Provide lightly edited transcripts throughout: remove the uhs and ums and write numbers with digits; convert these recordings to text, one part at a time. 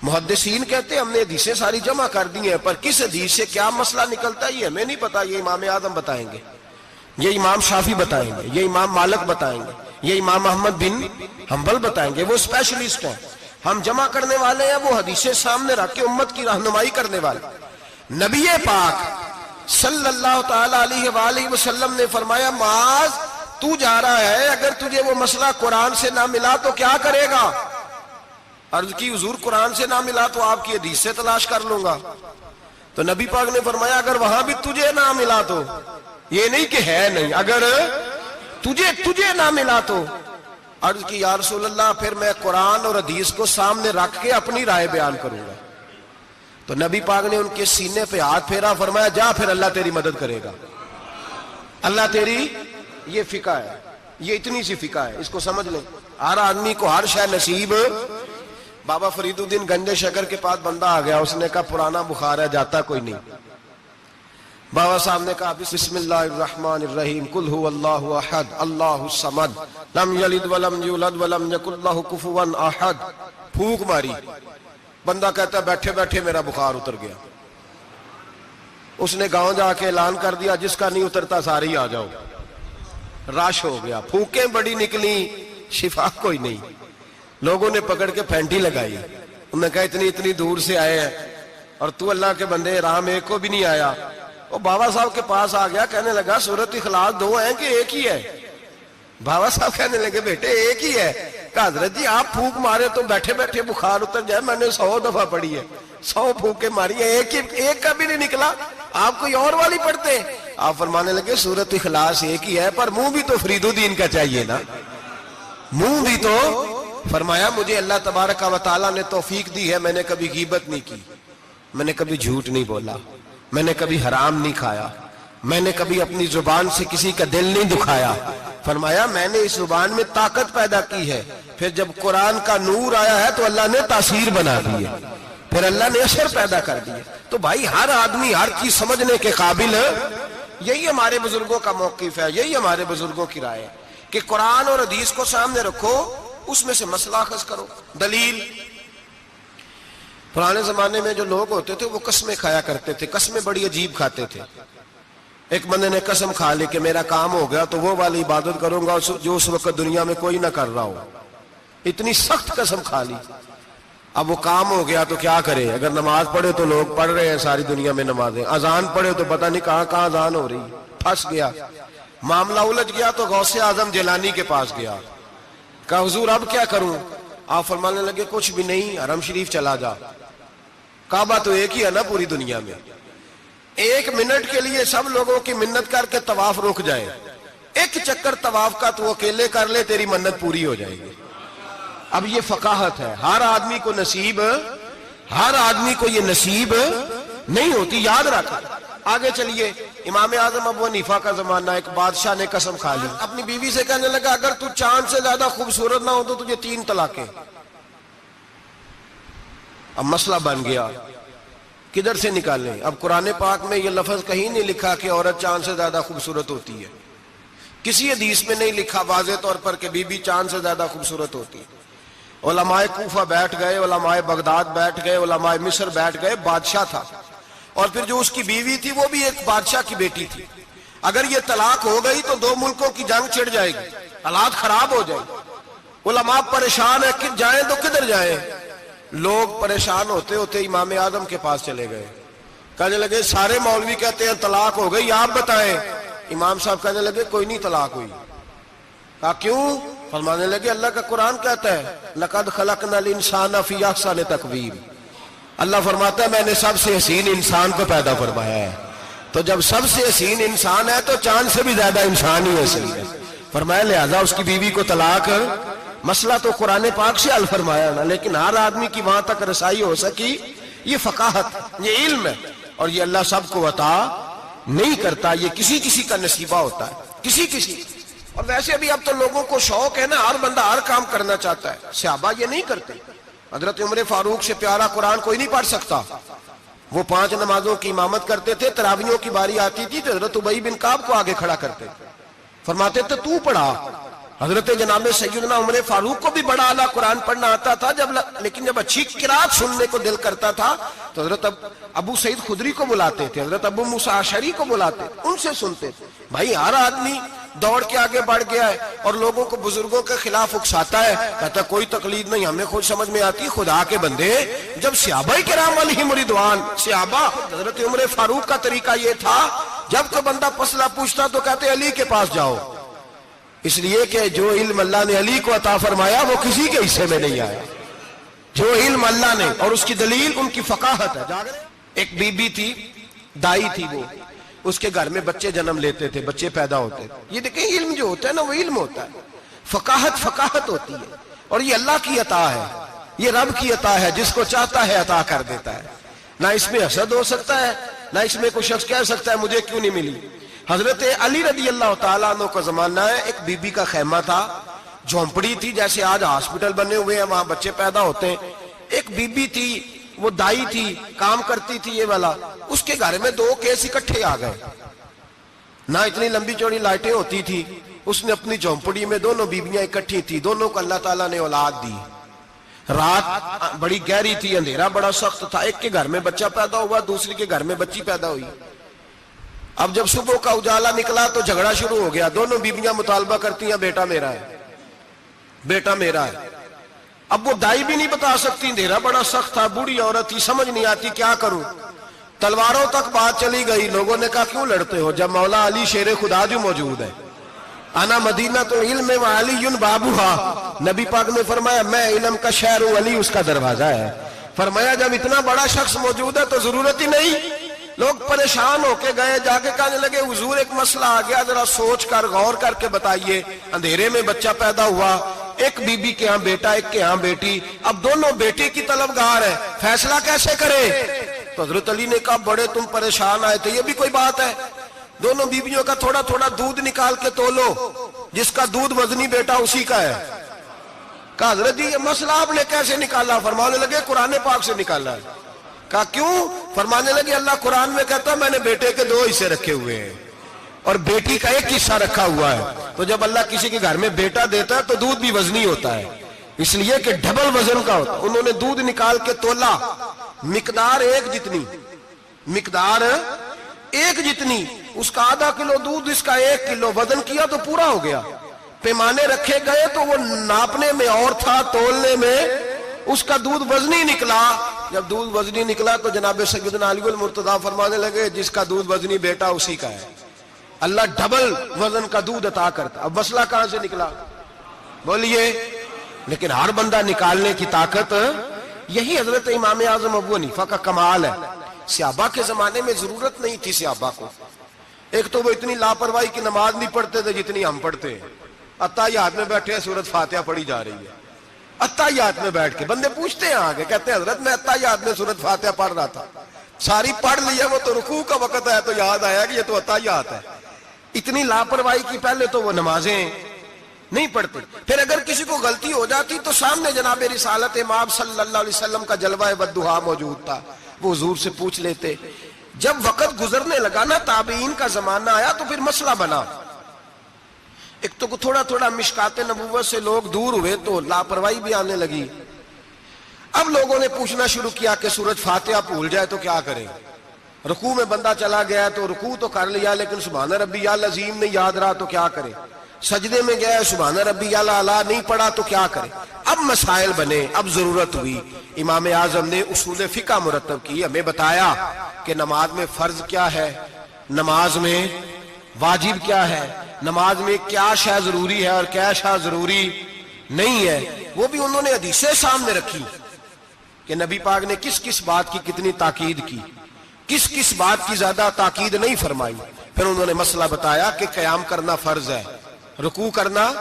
محدثین کہتے ہیں ہم نے حدیثیں ساری جمع کر دی ہیں، پر کس حدیث سے کیا مسئلہ نکلتا ہے یہ ہمیں نہیں پتا، یہ امام اعظم بتائیں گے، یہ امام شافعی بتائیں گے، یہ امام مالک بتائیں گے، یہ امام احمد بن حنبل بتائیں گے، وہ اسپیشلسٹ ہیں۔ ہم جمع کرنے والے ہیں، وہ حدیثیں سامنے رکھ کے امت کی رہنمائی کرنے والے۔ نبی پاک صلی اللہ تعالی علیہ وآلہ وسلم نے فرمایا معاذ تو جا رہا ہے، اگر تجھے وہ مسئلہ قرآن سے نہ ملا تو کیا کرے گا؟ عرض کی حضور قرآن سے نہ ملا تو آپ کی حدیث سے تلاش کر لوں گا۔ تو نبی پاک نے فرمایا اگر وہاں بھی تجھے نہ ملا تو، یہ نہیں کہ ہے نہیں، اگر تجھے نہ ملا تو، عرض کی یا رسول اللہ پھر میں قرآن اور حدیث کو سامنے رکھ کے اپنی رائے بیان کروں گا۔ تو نبی پاک نے ان کے سینے پہ ہاتھ پھیرا، فرمایا جا پھر اللہ تیری مدد کرے گا، اللہ تیری، یہ فقہ ہے، یہ اتنی سی فقہ ہے، اس کو سمجھ لیں۔ ہر آدمی کو ہر شے نصیب۔ بابا فرید الدین گنجے شکر کے پاس بندہ آ گیا، اس نے کہا پرانا بخار ہے جاتا کوئی نہیں۔ بابا صاحب نے کہا بسم اللہ الرحمن الرحیم قل هو اللہ احد اللہ الصمد لم یلد ولم یولد ولم یکن لہ کفوا احد، پھونک ماری، بندہ کہتا ہے بیٹھے بیٹھے میرا بخار اتر گیا۔ اس نے گاؤں جا کے اعلان کر دیا جس کا نہیں اترتا ساری آ جاؤ، رش ہو گیا، پھونکیں بڑی نکلی، شفا کوئی نہیں۔ لوگوں نے پکڑ کے پھینٹی لگائی، انہوں نے کہا اتنی دور سے آئے ہیں اور تو اللہ کے بندے رام ایک کو بھی نہیں آیا۔ وہ بابا صاحب کے پاس آ گیا، کہنے لگا سورۃ اخلاص دو ہیں کہ ایک ہی ہے؟ بابا صاحب کہنے لگے بیٹے ایک ہی ہے۔ کہا حضرت جی آپ پھونک مارے تو بیٹھے بیٹھے بخار اتر جائے، میں نے 100 دفعہ پڑھی ہے، 100 پھونکیں ماری ہیں، ایک کا بھی نہیں نکلا، آپ کوئی اور والی پڑھتے؟ آپ فرمانے لگے سورۃ اخلاص ایک ہی ہے، پر منہ بھی تو فرید الدین کا چاہیے نا، منہ بھی تو۔ فرمایا مجھے اللہ تبارک و تعالیٰ نے توفیق دی ہے، میں نے کبھی غیبت نہیں کی، میں نے کبھی جھوٹ نہیں بولا، میں نے کبھی حرام نہیں کھایا، میں نے کبھی اپنی زبان سے کسی کا دل نہیں دکھایا۔ فرمایا میں نے اس زبان میں طاقت پیدا کی ہے، پھر جب قرآن کا نور آیا ہے تو اللہ نے تاثیر بنا دی ہے، پھر اللہ نے اثر پیدا کر دیا۔ تو بھائی ہر آدمی ہر چیز سمجھنے کے قابل ہے۔ یہی ہمارے بزرگوں کا موقف ہے، یہی ہمارے بزرگوں کی رائے ہے کہ قرآن اور حدیث کو سامنے رکھو، اس میں سے مسئلہ اخذ کرو۔ دلیل، پرانے زمانے میں جو لوگ ہوتے تھے وہ قسمیں کھایا کرتے تھے، قسمیں بڑی عجیب کھاتے تھے۔ ایک بندے نے قسم کھا لی کہ میرا کام ہو گیا تو وہ والی عبادت کروں گا جو اس وقت دنیا میں کوئی نہ کر رہا ہو، اتنی سخت قسم کھا لی۔ اب وہ کام ہو گیا تو کیا کرے؟ اگر نماز پڑھے تو لوگ پڑھ رہے ہیں ساری دنیا میں نمازیں، اذان پڑھے تو پتہ نہیں کہاں کہاں اذان ہو رہی، پھنس گیا، معاملہ الجھ گیا تو غوث اعظم جیلانی کے پاس گیا، کہا حضور اب کیا کروں؟ آپ فرمانے لگے کچھ بھی نہیں، حرم شریف چلا جا، کعبہ تو ایک ہی ہے نا پوری دنیا میں، 1 منٹ کے لیے سب لوگوں کی منت کر کے طواف رک جائے، ایک چکر طواف کا تو اکیلے کر لے تیری منت پوری ہو جائے گی۔ اب یہ فقاہت ہے، ہر آدمی کو یہ نصیب نہیں ہوتی، یاد رکھ۔ آگے چلیے، امام اعظم ابو حنیفہ کا زمانہ، ایک بادشاہ نے قسم کھا لی، اپنی بیوی سے کہنے لگا اگر تو چاند سے زیادہ خوبصورت نہ ہو تو تجھے 3 طلاقیں۔ اب مسئلہ بن گیا، کدھر سے نکالیں؟ اب قرآن پاک میں یہ لفظ کہیں نہیں لکھا کہ عورت چاند سے زیادہ خوبصورت ہوتی ہے، کسی حدیث میں نہیں لکھا واضح طور پر کہ بی بی چاند سے زیادہ خوبصورت ہوتی ہے۔ علماء کوفہ بیٹھ گئے، علماء بغداد بیٹھ گئے، علماء مصر بیٹھ گئے، بادشاہ تھا، اور پھر جو اس کی بیوی تھی وہ بھی ایک بادشاہ کی بیٹی تھی۔ اگر یہ طلاق ہو گئی تو 2 ملکوں کی جنگ چھڑ جائے گی، حالات خراب ہو جائے گی۔ علماء پریشان ہیں کہ جائیں تو کدھر جائیں؟ لوگ پریشان ہوتے ہوتے امام اعظم کے پاس چلے گئے، کہنے لگے سارے مولوی کہتے ہیں طلاق ہو گئی، آپ بتائیں۔ امام صاحب کہنے لگے کوئی نہیں طلاق ہوئی۔ کہا کیوں؟ فرمانے لگے اللہ کا قرآن کہتا ہے لَقَدْ خَلَقْنَا الْإِنسَانَ فِي أَحْسَنِ تَقْوِيمٍ، اللہ فرماتا ہے میں نے سب سے حسین انسان کو پیدا فرمایا ہے، تو جب سب سے حسین انسان ہے تو چاند سے بھی زیادہ انسان ہی حسین ہے۔ فرمایا لہذا اس کی بیوی کو طلاق، مسئلہ تو قرآن پاک سے حل فرمایا نا، لیکن ہر آدمی کی وہاں تک رسائی ہو سکی، یہ فقاہت، یہ علم ہے، اور یہ اللہ سب کو عطا نہیں کرتا، یہ کسی کسی کا نصیبہ ہوتا ہے، کسی۔ اور ویسے بھی اب تو لوگوں کو شوق ہے نا، ہر بندہ ہر کام کرنا چاہتا ہے، صحابہ یہ نہیں کرتے۔ حضرت عمر فاروق سے پیارا قرآن کوئی نہیں پڑھ سکتا، وہ 5 نمازوں کی امامت کرتے تھے، تراویحوں کی باری آتی تھی تو حضرت ابی بن کعب کو آگے کھڑا کرتے، فرماتے تھے تو پڑھا، حضرت جناب سیدنا عمر فاروق کو بھی بڑا اعلیٰ قرآن پڑھنا آتا تھا لیکن جب اچھی قرات سننے کو دل کرتا تھا تو حضرت ابو سعید خدری کو بلاتے تھے، حضرت ابو موسیٰ اشعری کو بلاتے تھے، ان سے سنتے تھے۔ بھائی ہر آدمی دوڑ کے آگے بڑھ گیا ہے اور لوگوں کو بزرگوں کے خلاف اکساتا ہے، کہتا کوئی تقلید نہیں، ہمیں خود سمجھ میں آتی۔ خدا کے بندے، جب صحابہ کرام علیہم رضوان، صحابہ، حضرت عمر فاروق کا طریقہ یہ تھا، جب کوئی بندہ مسئلہ پوچھتا تو کہتے علی کے پاس جاؤ، اس لیے کہ جو علم اللہ نے علی کو عطا فرمایا وہ کسی کے حصے میں نہیں آیا، جو علم اللہ نے، اور اس کی دلیل ان کی فقاہت ہے۔ ایک بی بی تھی، دائی تھی، وہ اس کے گھر میں بچے جنم لیتے تھے، بچے پیدا ہوتے تھے۔ یہ دیکھیں علم جو ہوتا ہے نا وہ علم ہوتا ہے، فقاہت ہوتی ہے، اور یہ اللہ کی عطا ہے، یہ رب کی عطا ہے، جس کو چاہتا ہے عطا کر دیتا ہے۔ نہ اس میں حسد ہو سکتا ہے، نہ اس میں کوئی شخص کہہ سکتا ہے مجھے کیوں نہیں ملی۔ حضرت علی رضی اللہ تعالیٰ عنہ کا زمانہ ہے، ایک بی بی کا خیمہ تھا، جھونپڑی تھی، جیسے آج ہاسپٹل بنے ہوئے ہیں وہاں بچے پیدا ہوتے ہیں۔ ایک بی بی تھی، وہ دائی تھی، کام کرتی تھی یہ والا، اس کے گھر میں 2 کیس اکٹھے آ گئے، نہ اتنی لمبی چوڑی لائٹیں ہوتی تھی، اس نے اپنی جھونپڑی میں دونوں بیویاں اکٹھی تھی، دونوں کو اللہ تعالیٰ نے اولاد دی۔ رات بڑی گہری تھی، اندھیرا بڑا سخت تھا، ایک کے گھر میں بچہ پیدا ہوا، دوسری کے گھر میں بچی پیدا ہوئی۔ اب جب صبح کا اجالا نکلا تو جھگڑا شروع ہو گیا، دونوں بیویاں مطالبہ کرتی ہیں بیٹا میرا ہے، بیٹا میرا ہے۔ اب وہ دائی بھی نہیں بتا سکتی، اندھیرا بڑا سخت تھا، بوڑھی عورت تھی، سمجھ نہیں آتی کیا کروں۔ تلواروں تک بات چلی گئی، لوگوں نے کہا کیوں لڑتے ہو جب مولا علی شیر خدا جو موجود ہے۔ انا مدینہ تو علم و علی بابوہا، نبی پاک نے فرمایا میں علم کا شہر ہوں، علی اس کا دروازہ ہے۔ فرمایا جب اتنا بڑا شخص موجود ہے تو ضرورت ہی نہیں۔ لوگ پریشان ہو کے گئے، جا کے کہنے لگے حضور ایک مسئلہ آ گیا، ذرا سوچ کر غور کر کے بتائیے۔ اندھیرے میں بچہ پیدا ہوا، ایک بی بی کے ہاں بیٹا، ایک کے ہاں بیٹی، اب دونوں بیٹی کی طلبگار ہے، فیصلہ کیسے کرے؟ تو حضرت علی نے کہا بڑے تم پریشان آئے تھے، یہ بھی کوئی بات ہے؟ دونوں بیویوں کا تھوڑا تھوڑا دودھ نکال کے تولو، جس کا دودھ وزنی بیٹا اسی کا ہے۔ کہا حضرت جی یہ مسئلہ آپ نے کیسے نکالا؟ فرمانے لگے قرآن پاک سے نکالا ہے۔ کہا کیوں؟ فرمانے لگے اللہ قرآن میں کہتا میں نے بیٹے کے 2 حصے رکھے ہوئے ہیں اور بیٹی کا 1 حصہ رکھا ہوا ہے، تو جب اللہ کسی کے گھر میں بیٹا دیتا ہے تو دودھ بھی وزنی ہوتا ہے، اس لیے کہ ڈبل وزن کا ہوتا ہے۔ انہوں نے دودھ نکال کے تولا، مقدار 1 جتنی، مقدار 1 جتنی، اس کا ½ کلو دودھ، اس کا 1 کلو، وزن کیا تو پورا ہو گیا۔ پیمانے رکھے گئے تو وہ ناپنے میں اور تھا، تولنے میں اس کا دودھ وزنی نکلا۔ جب دودھ وزنی نکلا تو جناب سیدنا علی المرتضیٰ فرمانے لگے جس کا دودھ وزنی بیٹا اسی کا ہے، اللہ ڈبل وزن کا دودھ عطا کرتا۔ اب مسئلہ کہاں سے نکلا بولیے؟ لیکن ہر بندہ نکالنے کی طاقت، یہی حضرت امام اعظم ابو حنیفہ کا کمال ہے۔ صحابہ کے زمانے میں ضرورت نہیں تھی صحابہ کو، ایک تو وہ اتنی لاپرواہی کی نماز نہیں پڑھتے تھے جتنی ہم پڑھتے ہیں۔ اتحیات میں بیٹھے ہیں، سورۃ فاتحہ پڑھی جا رہی ہے، اتحیات میں بیٹھ کے بندے پوچھتے ہیں آگے، کہتے ہیں حضرت میں اتحیات میں سورۃ فاتحہ پڑھ رہا تھا، ساری پڑھ لی ہے، وہ تو رکوع کا وقت ہے تو یاد آیا کہ یہ تو اتحیات ہے۔ اتنی لاپرواہی کی پہلے تو وہ نمازیں نہیں پڑھتے، پھر اگر کسی کو غلطی ہو جاتی تو سامنے جناب رسالت امام صلی اللہ علیہ وسلم کا جلوہ والدہا موجود تھا، وہ حضور سے پوچھ لیتے۔ جب وقت گزرنے لگا نا، تابعین کا زمانہ آیا تو پھر مسئلہ بنا، ایک تو تھوڑا تھوڑا مشکات نبوت سے لوگ دور ہوئے تو لاپرواہی بھی آنے لگی۔ اب لوگوں نے پوچھنا شروع کیا کہ سورۃ فاتحہ بھول جائے تو کیا کریں؟ رکوع میں بندہ چلا گیا تو رکوع تو کر لیا لیکن سبحان ربی العظیم نہیں یاد رہا تو کیا کرے؟ سجدے میں گیا سبحان ربی الاعلیٰ نہیں پڑھا تو کیا کرے؟ اب مسائل بنے، اب ضرورت ہوئی۔ امام اعظم نے اصول فقہ مرتب کی، ہمیں بتایا کہ نماز میں فرض کیا ہے، نماز میں واجب کیا ہے، نماز میں کیا شے ضروری ہے اور کیا شے ضروری نہیں ہے۔ وہ بھی انہوں نے حدیثیں سامنے رکھی کہ نبی پاک نے کس کس بات کی کتنی تاکید کی، کس کس بات کی زیادہ تاکید نہیں فرمائی۔ پھر انہوں نے مسئلہ بتایا کہ قیام کرنا فرض ہے، رکوع کرنا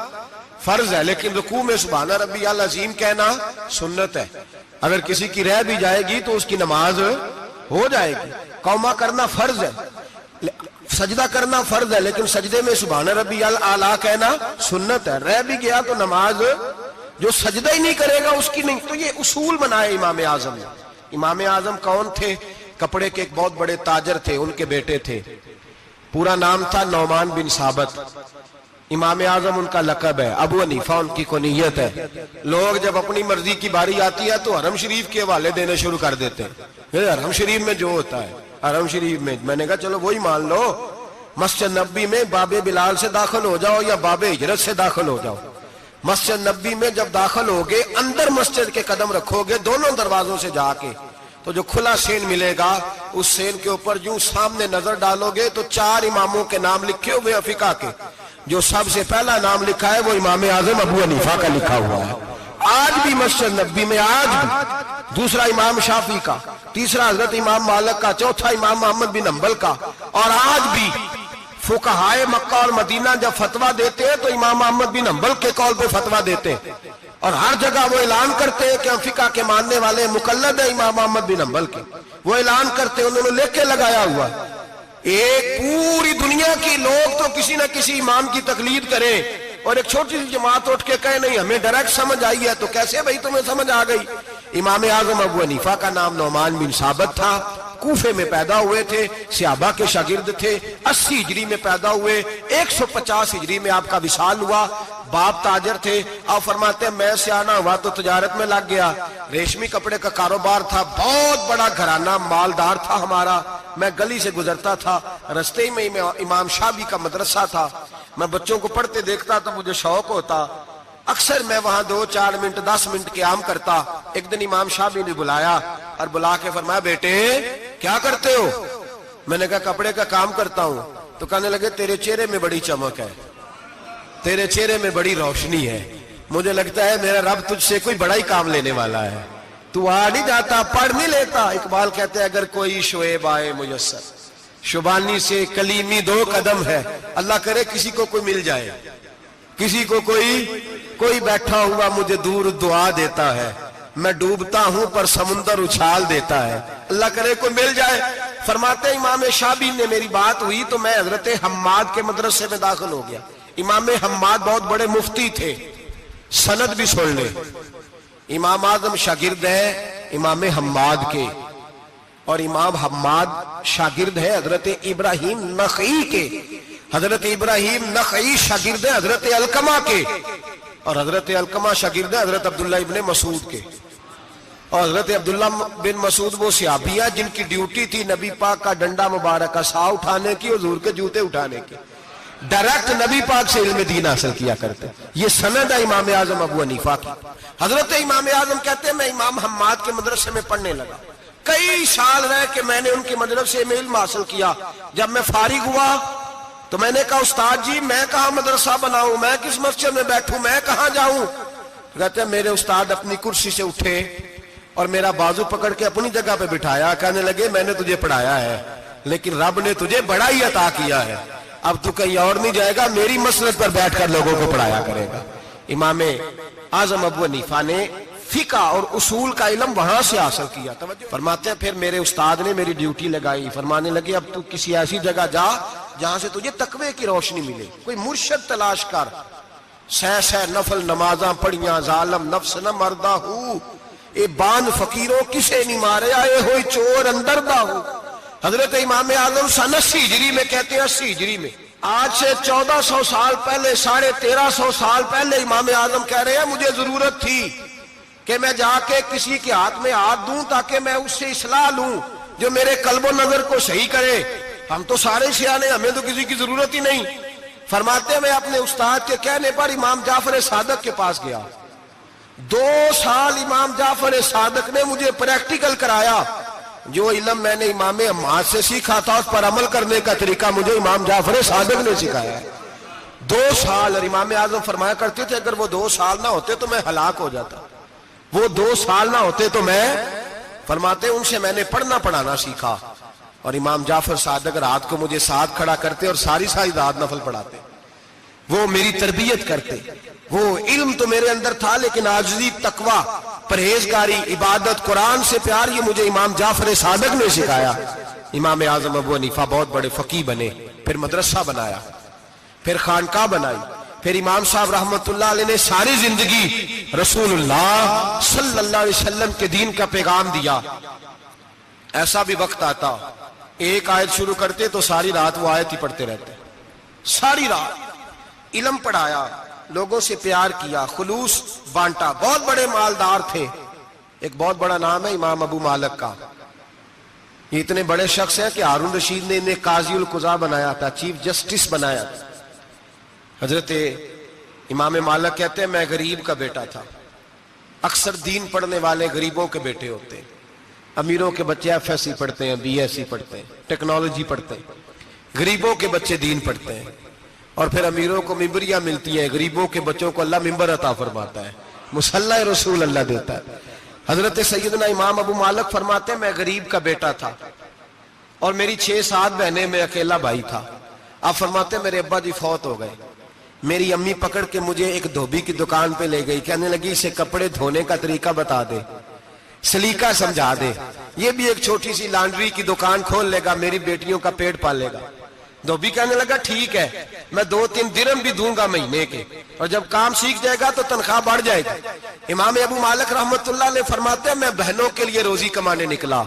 فرض ہے، لیکن رکوع میں سبحان ربی العظیم کہنا سنت ہے، اگر کسی کی رہ بھی جائے گی تو اس کی نماز ہو جائے گی۔ قوما کرنا فرض ہے، سجدہ کرنا فرض ہے، لیکن سجدے میں سبحان ربی الاعلیٰ کہنا سنت ہے، رہ بھی گیا تو نماز، جو سجدہ ہی نہیں کرے گا اس کی نہیں۔ تو یہ اصول بنائے امام اعظم نے۔ امام اعظم کون تھے؟ کپڑے کے ایک بہت بڑے تاجر تھے، ان کے بیٹے تھے، پورا نام تھا نعمان بن ثابت۔ امام اعظم ان کا لقب ہے، ابو حنیفہ ان کی کنیت ہے۔ لوگ جب اپنی مرضی کی باری آتی ہے تو حرم شریف کے حوالے دینے شروع کر دیتے ہیں، حرم شریف میں جو ہوتا ہے حرم شریف میں نے کہا چلو وہی مان لو، مسجد نبی میں باب بلال سے داخل ہو جاؤ یا باب ہجرت سے داخل ہو جاؤ۔ مسجد نبی میں جب داخل ہوگے، اندر مسجد کے قدم رکھو گے دونوں دروازوں سے جا کے، تو جو کھلا سین ملے گا اس سین کے اوپر جو سامنے نظر ڈالو گے تو 4 اماموں کے نام لکھے ہوئے فقہ کے، جو سب سے پہلا نام لکھا ہے وہ امام اعظم ابو حنیفہ کا لکھا ہوا ہے۔ آج بھی مسجد نبی میں، آج بھی، دوسرا امام شافعی کا، تیسرا حضرت امام مالک کا، چوتھا امام محمد بن حنبل کا، اور آج بھی فقہائے مکہ اور مدینہ جب فتویٰ دیتے ہیں تو امام محمد بن حنبل کے قول پہ فتویٰ دیتے ہیں، اور ہر جگہ وہ اعلان کرتے ہیں کہ ہم فقہ کے ماننے والے مقلد ہیں امام محمد بن حنبل کے، وہ اعلان کرتے ہیں، انہوں نے لکھ کے لگایا ہوا ہے۔ ایک پوری دنیا کی لوگ تو کسی نہ کسی امام کی تقلید کریں، اور ایک چھوٹی سی جماعت اٹھ کے کہے نہیں ہمیں ڈائریکٹ سمجھ آئی ہے، تو کیسے بھائی تمہیں سمجھ آ گئی؟ امام اعظم ابو حنیفہ کا نام نعمان بن ثابت تھا، کوفے میں پیدا ہوئے تھے، صحابہ کے شاگرد تھے، 80 ہجری میں پیدا ہوئے، 150 ہجری میں آپ کا وصال ہوا، باپ تاجر تھے، آپ فرماتے ہیں میں سیانا ہوا تو تجارت میں لگ گیا، ریشمی کپڑے کا کاروبار تھا، بہت بڑا گھرانہ مالدار تھا ہمارا، میں گلی سے گزرتا تھا، رستے میں امام شافعی کا مدرسہ تھا، میں بچوں کو پڑھتے دیکھتا تو مجھے شوق ہوتا، اکثر میں وہاں 2-4 منٹ 10 منٹ قیام کرتا۔ ایک دن امام شافعی نے بلایا اور بلا کے فرمایا بیٹے کیا کرتے ہو؟ میں نے کہا کپڑے کا کام کرتا ہوں۔ تو کہنے لگے تیرے چہرے میں بڑی چمک ہے، تیرے چہرے میں بڑی روشنی ہے، مجھے لگتا ہے میرا رب تجھ سے کوئی بڑا ہی کام لینے والا ہے، تو آ نہیں جاتا، پڑھ نہیں لیتا۔ اقبال کہتے ہیں اگر کوئی شعیب آئے میسر، شبانی سے کلیمی 2 قدم ہے، اللہ کرے کسی کو کوئی مل جائے، کسی کو کوئی بیٹھا ہوا مجھے دور دعا دیتا ہے، میں ڈوبتا ہوں پر سمندر اچھال دیتا ہے، اللہ کرے کوئی مل جائے۔ فرماتے ہیں امام شافعی نے میری بات ہوئی تو میں حضرت حماد کے مدرسے میں داخل ہو گیا۔ امام حماد بہت بڑے مفتی تھے، سند بھی سن لے، امام اعظم شاگرد ہے امام حماد کے، اور امام حماد شاگرد ہے حضرت ابراہیم نخعی کے، حضرت ابراہیم نخعی شاگرد ہے حضرت علقمہ کے، اور حضرت علقمہ شاگرد ہے حضرت عبداللہ ابن مسعود کے، اور حضرت عبداللہ بن مسعود وہ صحابی ہیں جن کی ڈیوٹی تھی نبی پاک کا ڈنڈا مبارک کا سا اٹھانے کی، حضور کے جوتے اٹھانے کی، ڈائریکٹ نبی پاک سے علم دین حاصل کیا کرتے۔ یہ سند ہے امام اعظم ابو حنیفہ کی۔ حضرت امام اعظم کہتے ہیں میں امام حماد کے مدرسے میں پڑھنے لگا، کئی سال رہ کے میں نے ان کے مدرسے میں علم حاصل کیا۔ جب میں فارغ ہوا تو میں نے کہا استاد جی میں کہاں مدرسہ بناؤں، میں کس مسجد میں بیٹھوں، میں کہاں جاؤں؟ کہتے ہیں میرے استاد اپنی کرسی سے اٹھے اور میرا بازو پکڑ کے اپنی جگہ پہ بٹھایا، کہنے لگے میں نے تجھے پڑھایا ہے لیکن رب نے تجھے بڑا ہی عطا کیا ہے، اب تو کہیں اور نہیں جائے گا، میری مسجد پر بیٹھ کر لوگوں کو پڑھایا کرے گا۔ امام اعظم ابو حنیفہ نے فقہ اور اصول کا علم وہاں سے حاصل کیا۔ فرماتے ہیں پھر میرے استاد نے میری ڈیوٹی لگائی، فرمانے لگے اب تو کسی ایسی جگہ جا جہاں سے تجھے تقوی کی روشنی ملے، کوئی مرشد تلاش کر، سہ نفل نمازاں پڑھیاں ظالم نفس نہ مردہ ہو، اے بان فقیروں کسے نہیں مارے آئے ہوئی چور اندر دا ہو۔ حضرت امام اعظم سن 80 ہجری میں کہتے ہیں، 80 ہجری میں، آج سے 1400 سال پہلے، 1350 سال پہلے امام اعظم کہہ رہے ہیں مجھے ضرورت تھی کہ میں جا کے کسی کے ہاتھ میں ہاتھ دوں تاکہ میں اس سے اصلاح لوں جو میرے قلب و نظر کو صحیح کرے۔ ہم تو سارے سیانے، ہمیں تو کسی کی ضرورت ہی نہیں۔ فرماتے ہیں میں اپنے استاد کے کہنے پر امام جعفر صادق کے پاس گیا، 2 سال امام جعفر صادق نے مجھے پریکٹیکل کرایا، جو علم میں نے امام حماد سے سیکھا تھا اس پر عمل کرنے کا طریقہ مجھے امام جعفر صادق نے سکھایا ہے۔ 2 سال، اور امام اعظم فرمایا کرتے تھے اگر وہ 2 سال نہ ہوتے تو میں ہلاک ہو جاتا، وہ 2 سال نہ ہوتے تو میں، فرماتے ان سے میں نے پڑھنا پڑھانا سیکھا، اور امام جعفر صادق رات کو مجھے ساتھ کھڑا کرتے اور ساری رات نفل پڑھاتے، وہ میری تربیت کرتے۔ وہ علم تو میرے اندر تھا لیکن عاجزی، تقوی، پرہیزگاری، عبادت، قرآن سے پیار، یہ مجھے امام جعفر صادق نے سکھایا۔ امام اعظم ابو حنیفہ بہت بڑے فقیہ بنے، پھر مدرسہ بنایا، پھر خانقاہ بنائی، پھر امام صاحب رحمت اللہ علیہ نے ساری زندگی رسول اللہ صلی اللہ علیہ وسلم کے دین کا پیغام دیا۔ ایسا بھی وقت آتا ایک آیت شروع کرتے تو ساری رات وہ آیت ہی پڑھتے رہتے، ساری رات علم پڑھایا, لوگوں سے پیار کیا, خلوص بانٹا. بہت بڑے مالدار تھے. ایک بہت بڑا نام ہے امام ابو مالک کا. یہ اتنے بڑے شخص ہیں کہ ہارون رشید نے انہیں قاضی القضاء بنایا تھا, چیف جسٹس بنایا تھا. حضرت امام مالک کہتے ہیں میں غریب کا بیٹا تھا. اکثر دین پڑھنے والے غریبوں کے بیٹے ہوتے ہیں. امیروں کے بچے ایف ایس سی پڑھتے ہیں, بی ایس سی پڑھتے ہیں, ٹیکنالوجی پڑھتے ہیں. غریبوں کے بچے دین پڑھتے ہیں. اور پھر امیروں کو ممبریاں ملتی ہیں, غریبوں کے بچوں کو اللہ ممبر عطا فرماتا ہے, مصلی رسول اللہ دیتا ہے. حضرت سیدنا امام ابو مالک فرماتے ہیں میں غریب کا بیٹا تھا اور میری 6-7 بہنیں, میں اکیلا بھائی تھا. آپ فرماتے ہیں میرے ابا جی فوت ہو گئے. میری امی پکڑ کے مجھے ایک دھوبی کی دکان پہ لے گئی, کہنے لگی اسے کپڑے دھونے کا طریقہ بتا دے, سلیقہ سمجھا دے, یہ بھی ایک چھوٹی سی لانڈری کی دکان کھول لے گا, میری بیٹیوں کا پیٹ پالے گا. دھوبی کہنے لگا ٹھیک ہے, میں 2-3 درہم بھی دوں گا مہینے کے, اور جب کام سیکھ جائے گا تو تنخواہ بڑھ جائے گی. امام ابو مالک رحمت اللہ علیہ فرماتے ہیں میں بہنوں کے لیے روزی کمانے نکلا,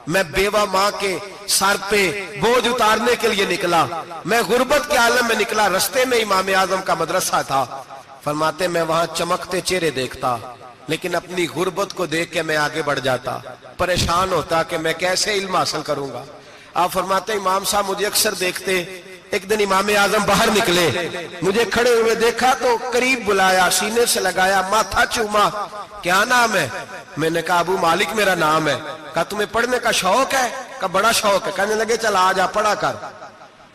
میں بیوہ ماں کے سر پہ بوجھ اتارنے کے لیے نکلا, میں غربت کے عالم میں نکلا. رستے میں امام اعظم کا مدرسہ تھا. فرماتے میں وہاں چمکتے چہرے دیکھتا, لیکن اپنی غربت کو دیکھ کے میں آگے بڑھ جاتا, پریشان ہوتا کہ میں کیسے علم حاصل کروں گا. آپ فرماتے امام صاحب مجھے اکثر دیکھتے. ایک دن امام اعظم باہر نکلے, مجھے کھڑے ہوئے دیکھا تو قریب بلایا, سینے سے لگایا, ماتھا چوما. کیا نام ہے؟ میں نے کہا ابو مالک میرا نام ہے. کہا تمہیں پڑھنے کا شوق ہے؟ کہا بڑا شوق ہے. کہنے لگے چل آ جا پڑھا کر,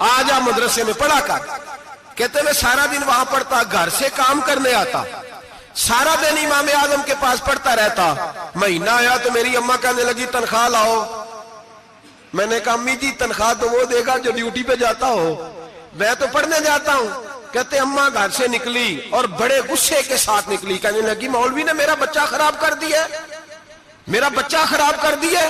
آ جا مدرسے میں پڑھا کر. کہتے میں سارا دن وہاں پڑھتا, گھر سے کام کرنے آتا, سارا دن امام اعظم کے پاس پڑھتا رہتا. مہینہ آیا تو میری اماں کہنے لگی تنخواہ لاؤ. میں نے کہا امی جی تنخواہ تو وہ دے گا جو ڈیوٹی پہ جاتا ہو, میں تو پڑھنے جاتا ہوں. کہتے اماں گھر سے نکلی اور بڑے غصے کے ساتھ نکلی, کہنے لگی مولوی نے میرا بچہ خراب کر دیا, میرا بچہ خراب کر دیا.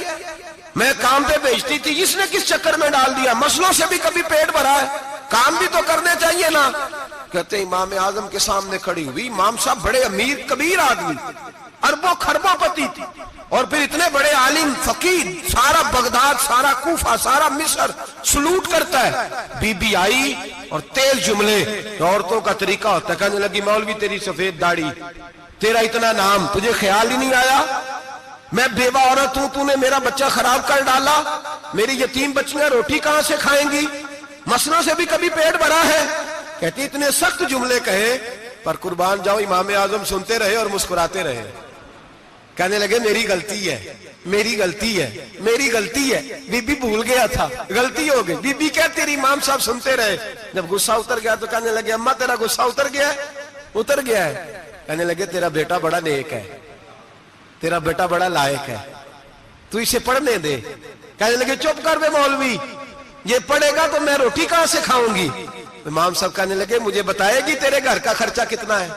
میں کام پہ بھیجتی تھی, اس نے کس چکر میں ڈال دیا, مسلوں سے بھی کبھی پیٹ بھرا ہے, کام بھی تو کرنے چاہیے نا. کہتے امام اعظم کے سامنے کھڑی ہوئی. امام صاحب بڑے امیر کبیر آدمی, اربوں خربوں پتی تھی, اور پھر اتنے بڑے عالم فقیر, سارا بغداد, سارا کوفہ, سارا مصر سلوٹ کرتا ہے. بی بی آئی اور تیل جملے, عورتوں کا طریقہ ہوتا ہے. کہنے لگی مولوی تیری سفید داڑھی, تیرا اتنا نام, تجھے خیال ہی نہیں آیا میں بیوہ عورت ہوں, تو نے میرا بچہ خراب کر ڈالا, میری یتیم بچیاں روٹی کہاں سے کھائیں گی, مسلوں سے بھی کبھی پیٹ بھرا ہے. کہتی اتنے سخت جملے کہے, پر قربان جاؤ امام اعظم سنتے رہے اور مسکراتے رہے. کہنے لگے میری غلطی ہے, میری غلطی ہے, میری غلطی ہے. بی بی بھول گیا تھا, غلطی ہو گئی. بی بی کہتے تیری امام صاحب سنتے رہے. جب غصہ اتر گیا تو کہنے لگے اماں تیرا غصہ اتر گیا ہے؟ اتر گیا ہے. کہنے لگے تیرا بیٹا بڑا نیک ہے, تیرا بیٹا بڑا لائق ہے, تو اسے پڑھنے دے. کہنے لگے چپ کر بے مولوی, یہ پڑھے گا تو میں روٹی کہاں سے کھاؤں گی. امام صاحب کہنے لگے مجھے بتائے گی تیرے گھر کا خرچہ کتنا ہے.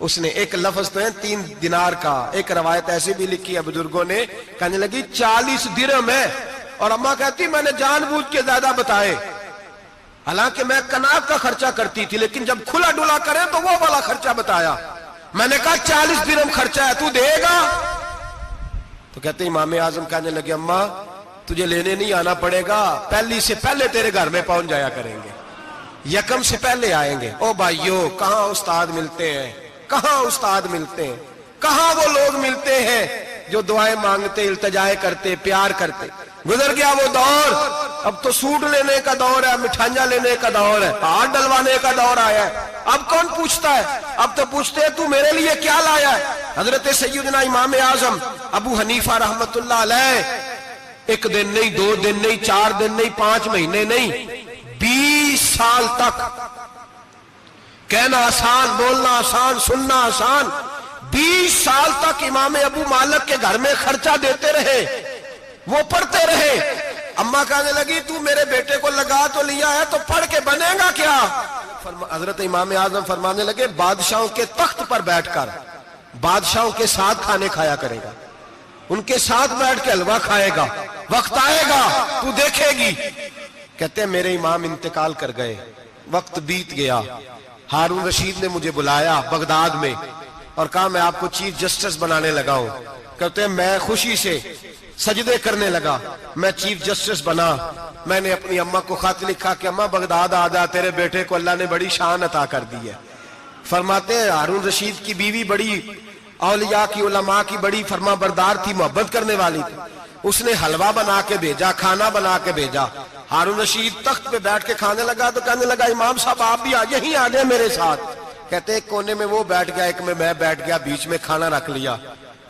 اس نے ایک لفظ تو ہے 3 دینار کا, ایک روایت ایسی بھی لکھی ہے بزرگوں نے, کہنے لگی 40 درہم ہے. اور اماں کہتی میں نے جان بوجھ کے زیادہ بتائے, حالانکہ میں کناب کا خرچہ کرتی تھی, لیکن جب کھلا ڈلا کرے تو وہ والا خرچہ بتایا. میں نے کہا 40 درہم خرچہ ہے, تو دے گا؟ تو کہتے امام اعظم کہنے لگے اماں تجھے لینے نہیں آنا پڑے گا, پہلی سے پہلے تیرے گھر میں پہنچ جایا کریں گے, یکم سے پہلے آئیں گے. او بھائیو کہاں استاد ملتے ہیں, کہاں استاد ملتے ہیں, کہاں وہ لوگ ملتے ہیں جو دعائیں مانگتے, التجائے کرتے, پیار کرتے. گزر گیا وہ دور, اب تو سوٹ لینے کا دور ہے, مٹھائیاں لینے کا دور ہے, ہاتھ ڈلوانے کا دور آیا ہے. اب کون پوچھتا ہے, اب تو پوچھتے ہیں تو میرے لیے کیا لایا ہے. حضرت سیدنا امام اعظم ابو حنیفہ رحمت اللہ علیہ 1 دن نہیں, 2 دن نہیں, 4 دن نہیں, 5 مہینے نہیں, 20 سال تک, کہنا آسان, بولنا آسان, سننا آسان, 20 سال تک امام ابو مالک کے گھر میں خرچہ دیتے رہے, وہ پڑھتے رہے. اماں کہنے لگی تو میرے بیٹے کو لگا تو لیا ہے, تو پڑھ کے بنے گا کیا. حضرت امام اعظم فرمانے لگے بادشاہوں کے تخت پر بیٹھ کر بادشاہوں کے ساتھ کھانے کھایا کرے گا, ان کے ساتھ بیٹھ کے حلوہ کھائے گا, وقت آئے گا تو دیکھے گی. کہتے ہیں میرے امام انتقال کر گئے, وقت بیت گیا. ہارون رشید نے مجھے بلایا بغداد میں اور کہا میں آپ کو چیف جسٹس بنانے لگا ہوں. کہتے ہیں میں خوشی سے سجدے کرنے لگا. میں چیف جسٹس بنا. میں نے اپنی اماں کو خط لکھا کہ اماں بغداد آ جا، تیرے بیٹے کو اللہ نے بڑی شان عطا کر دی ہے. فرماتے ہیں ہارون رشید کی بیوی بڑی اولیاء کی علماء کی بڑی فرما بردار تھی، محبت کرنے والی تھی. اس نے حلوہ بنا کے بھیجا، کھانا بنا کے بھیجا. ہارون رشید تخت پہ بیٹھ کے کھانے لگا تو کہنے لگا امام صاحب آپ بھی یہیں آ جائیں میرے ساتھ. کہتے ایک کونے میں وہ بیٹھ گیا، ایک میں بیٹھ گیا، بیچ میں کھانا رکھ لیا.